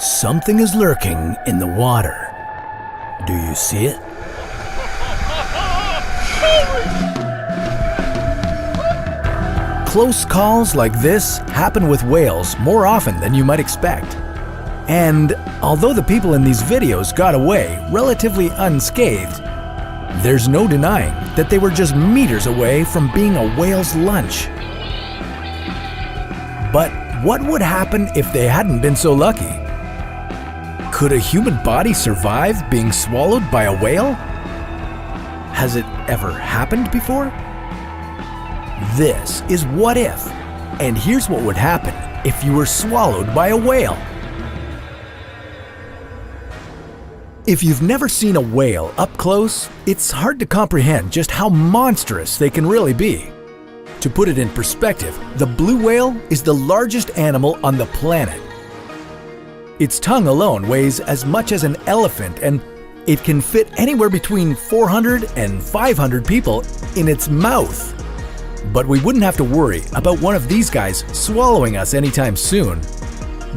Something is lurking in the water. Do you see it? Close calls like this happen with whales more often than you might expect. And although the people in these videos got away relatively unscathed, there's no denying that they were just meters away from being a whale's lunch. But what would happen if they hadn't been so lucky? Could a human body survive being swallowed by a whale? Has it ever happened before? This is What If, and here's what would happen if you were swallowed by a whale. If you've never seen a whale up close, it's hard to comprehend just how monstrous they can really be. To put it in perspective, the blue whale is the largest animal on the planet. Its tongue alone weighs as much as an elephant, and it can fit anywhere between 400 and 500 people in its mouth. But we wouldn't have to worry about one of these guys swallowing us anytime soon,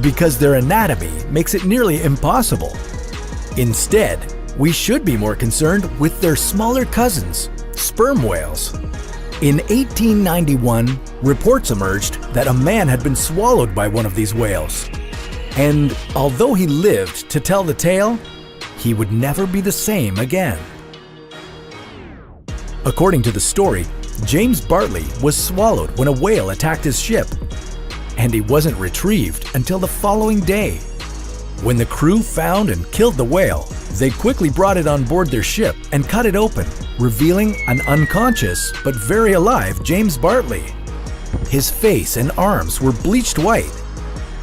because their anatomy makes it nearly impossible. Instead, we should be more concerned with their smaller cousins, sperm whales. In 1891, reports emerged that a man had been swallowed by one of these whales. And although he lived to tell the tale, he would never be the same again. According to the story, James Bartley was swallowed when a whale attacked his ship, and he wasn't retrieved until the following day. When the crew found and killed the whale, they quickly brought it on board their ship and cut it open, revealing an unconscious but very alive James Bartley. His face and arms were bleached white,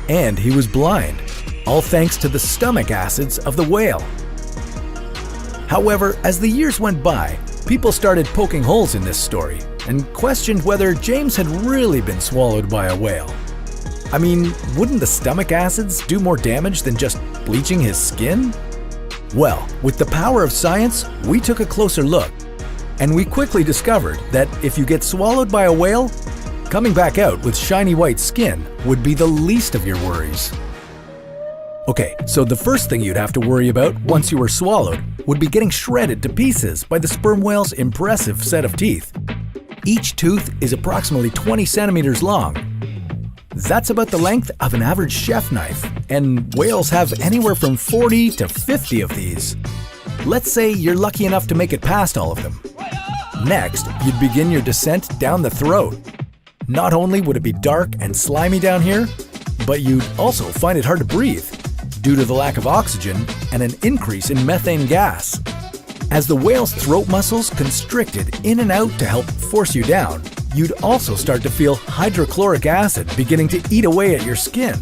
and he was blind, all thanks to the stomach acids of the whale. However, as the years went by, people started poking holes in this story and questioned whether James had really been swallowed by a whale. I mean, wouldn't the stomach acids do more damage than just bleaching his skin? Well, with the power of science, we took a closer look, and we quickly discovered that if you get swallowed by a whale, coming back out with shiny white skin would be the least of your worries. Okay, so the first thing you'd have to worry about once you were swallowed would be getting shredded to pieces by the sperm whale's impressive set of teeth. Each tooth is approximately 20 centimeters long. That's about the length of an average chef knife, and whales have anywhere from 40 to 50 of these. Let's say you're lucky enough to make it past all of them. Next, you'd begin your descent down the throat. Not only would it be dark and slimy down here, but you'd also find it hard to breathe due to the lack of oxygen and an increase in methane gas. As the whale's throat muscles constricted in and out to help force you down, you'd also start to feel hydrochloric acid beginning to eat away at your skin.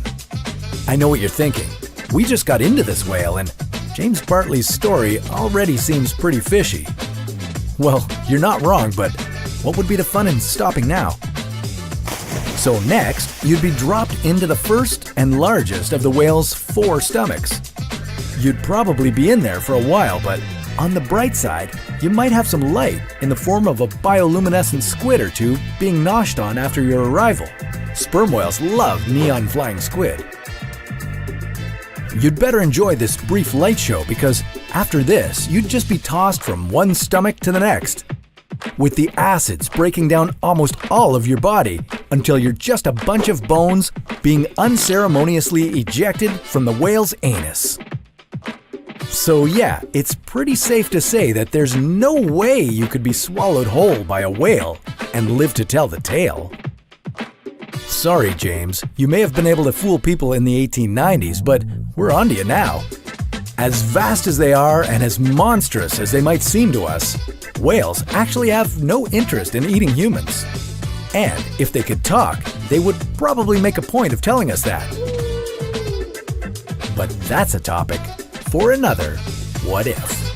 I know what you're thinking. We just got into this whale, and James Bartley's story already seems pretty fishy. Well, you're not wrong, but what would be the fun in stopping now? So next, you'd be dropped into the first and largest of the whale's 4 stomachs. You'd probably be in there for a while, but on the bright side, you might have some light in the form of a bioluminescent squid or two being noshed on after your arrival. Sperm whales love neon flying squid. You'd better enjoy this brief light show, because after this, you'd just be tossed from one stomach to the next, with the acids breaking down almost all of your body until you're just a bunch of bones being unceremoniously ejected from the whale's anus. So yeah, it's pretty safe to say that there's no way you could be swallowed whole by a whale and live to tell the tale. Sorry, James, you may have been able to fool people in the 1890s, but we're on to you now. As vast as they are and as monstrous as they might seem to us, whales actually have no interest in eating humans. And if they could talk, they would probably make a point of telling us that. But that's a topic for another What If.